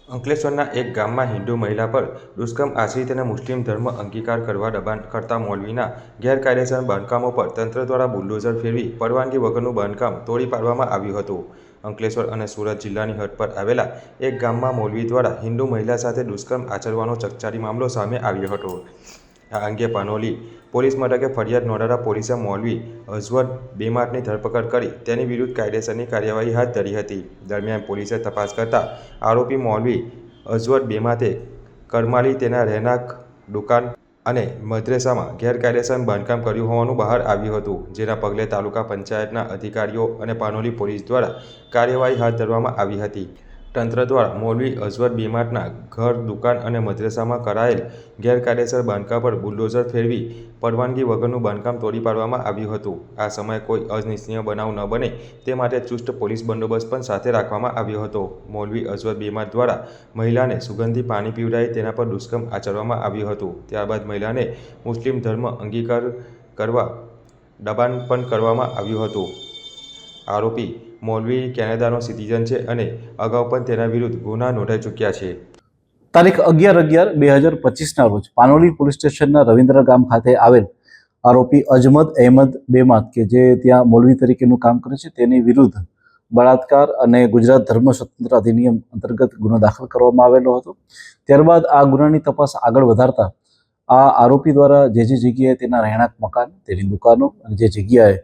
અંકલેશ્વરના એક ગામમાં હિન્દુ મહિલા પર દુષ્કર્મ આચરી તેને મુસ્લિમ ધર્મ અંગીકાર કરવા દબાણ કરતા મૌલવીના ગેરકાયદેસર બાંધકામો પર તંત્ર દ્વારા બુલડોઝર ફેરવી પરવાનગી વગરનું બાંધકામ તોડી પાડવામાં આવ્યું હતું. અંકલેશ્વર અને સુરત જિલ્લાની હદ પર આવેલા એક ગામમાં મૌલવી દ્વારા હિન્દુ મહિલા સાથે દુષ્કર્મ આચરવાનો ચકચારી મામલો સામે આવ્યો હતો. આ અંગે પાનોલી પોલીસ મથકે ફરિયાદ નોંધાતા પોલીસે મૌલવી અઝવર બેમાતની ધરપકડ કરી તેની વિરુદ્ધ કાયદેસરની કાર્યવાહી હાથ ધરી હતી. દરમિયાન પોલીસે તપાસ કરતા આરોપી મૌલવી અઝવર બેમાતે કરમાલી તેના રહેણાંક દુકાન અને મદ્રેસામાં ગેરકાયદેસર બાંધકામ કર્યું હોવાનું બહાર આવ્યું હતું. જેના પગલે તાલુકા પંચાયતના અધિકારીઓ અને પાનોલી પોલીસ દ્વારા કાર્યવાહી હાથ ધરવામાં આવી હતી. તંત્ર દ્વારા મૌલવી અઝવર બેમાતના ઘર, દુકાન અને મદ્રેસામાં કરાયેલ ગેરકાયદેસર બાંધકામ પર બુલડોઝર ફેરવી પરવાનગી વગરનું બાંધકામ તોડી પાડવામાં આવ્યું હતું. આ સમયે કોઈ અનિચ્છનીય બનાવ ન બને તે માટે ચુસ્ત પોલીસ બંદોબસ્ત પણ સાથે રાખવામાં આવ્યો હતો. મૌલવી અઝવર બેમાત દ્વારા મહિલાને સુગંધી પાણી પીવડાવી તેના પર દુષ્કર્મ આચરવામાં આવ્યું હતું. ત્યારબાદ મહિલાને મુસ્લિમ ધર્મ અંગીકાર કરવા દબાણ પણ કરવામાં આવ્યું હતું. આરોપી મૌલવી કેનેડાનો સિટીઝન છે અને અગાઉ પણ તેના વિરુદ્ધ ગુના નોંધાઈ ચૂક્યા છે. તારીખ 11/11/2025ના રોજ પાનોલી પોલીસ સ્ટેશનના રવિન્દ્ર ગામ ખાતે આવેલ આરોપી અજમદ અહેમદ બેમાત કે જે ત્યાં મૌલવી તરીકેનું કામ કરે છે તેની વિરુદ્ધ બળાત્કાર અને ગુજરાત ધર્મ સ્વતંત્ર અધિનિયમ અંતર્ગત ગુનો દાખલ કરવામાં આવેલો હતો. ત્યારબાદ આ ગુનાની તપાસ આગળ વધારતા આ આરોપી દ્વારા જે જગ્યાએ તેના રહેણાંક મકાન, તેની દુકાનો અને જે જગ્યાએ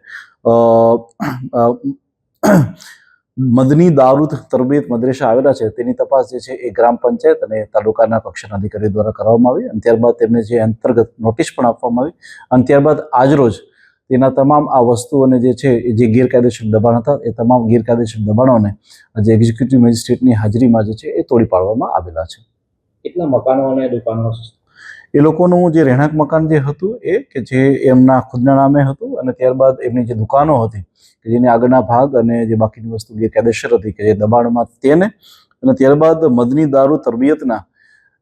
મદની દારૂદ તરબીયત મદ્રેસા આવેલા છે તેની તપાસ જે છે એ ગ્રામ પંચાયત અને તાલુકાના કક્ષાના અધિકારી દ્વારા કરવામાં આવી અને ત્યારબાદ તેમને જે અંતર્ગત નોટિસ પણ આપવામાં આવી અને ત્યારબાદ આજરોજ તેના તમામ આ વસ્તુઓને જે છે એ જે ગેરકાયદેસર દબાણ હતા એ તમામ ગેરકાયદેસર દબાણોને જે એક્ઝિક્યુટિવ મેજિસ્ટ્રેટની હાજરીમાં જે છે એ તોડી પાડવામાં આવેલા છે. કેટલા મકાનો અને દુકાનો? એ લોકોનું જે રહેણાંક મકાન જે હતું એ કે જે એમના ખુદના નામે હતું અને ત્યારબાદ એમની જે દુકાનો હતી કે જેની આગળના ભાગ અને જે બાકીની વસ્તુ ગેરકાયદેસર હતી કે જે દબાણમાં તેને અને ત્યારબાદ મદની દારૂ તરબિયતના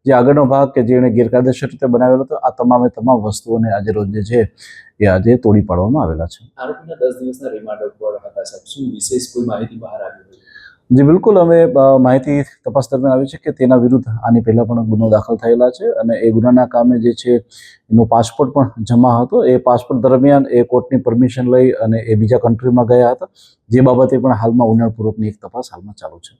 જે આગળનો ભાગ કે જે એણે ગેરકાયદેસર રીતે બનાવેલો હતો આ તમામ વસ્તુઓને આજે રોજ જે છે એ આજે તોડી પાડવામાં આવેલા છે. આરોપીના 10 દિવસના રિમાન્ડ ઉપર હતા સાહેબ, શું વિશેષ કોઈ માહિતી બહાર આવી? જી બિલકુલ, અમે માહિતી તપાસ દરમિયાન આવી છે કે તેના વિરુદ્ધ આની પહેલા પણ ગુનો દાખલ થયેલા છે અને એ ગુનાના કામે જે છે એનો પાસપોર્ટ પણ જમા હતો. એ પાસપોર્ટ દરમિયાન એ કોર્ટની પરમિશન લઈ અને એ બીજા કન્ટ્રીમાં ગયા હતા, જે બાબતે પણ હાલમાં ઊંડાણપૂર્વકની એક તપાસ હાલમાં ચાલુ છે.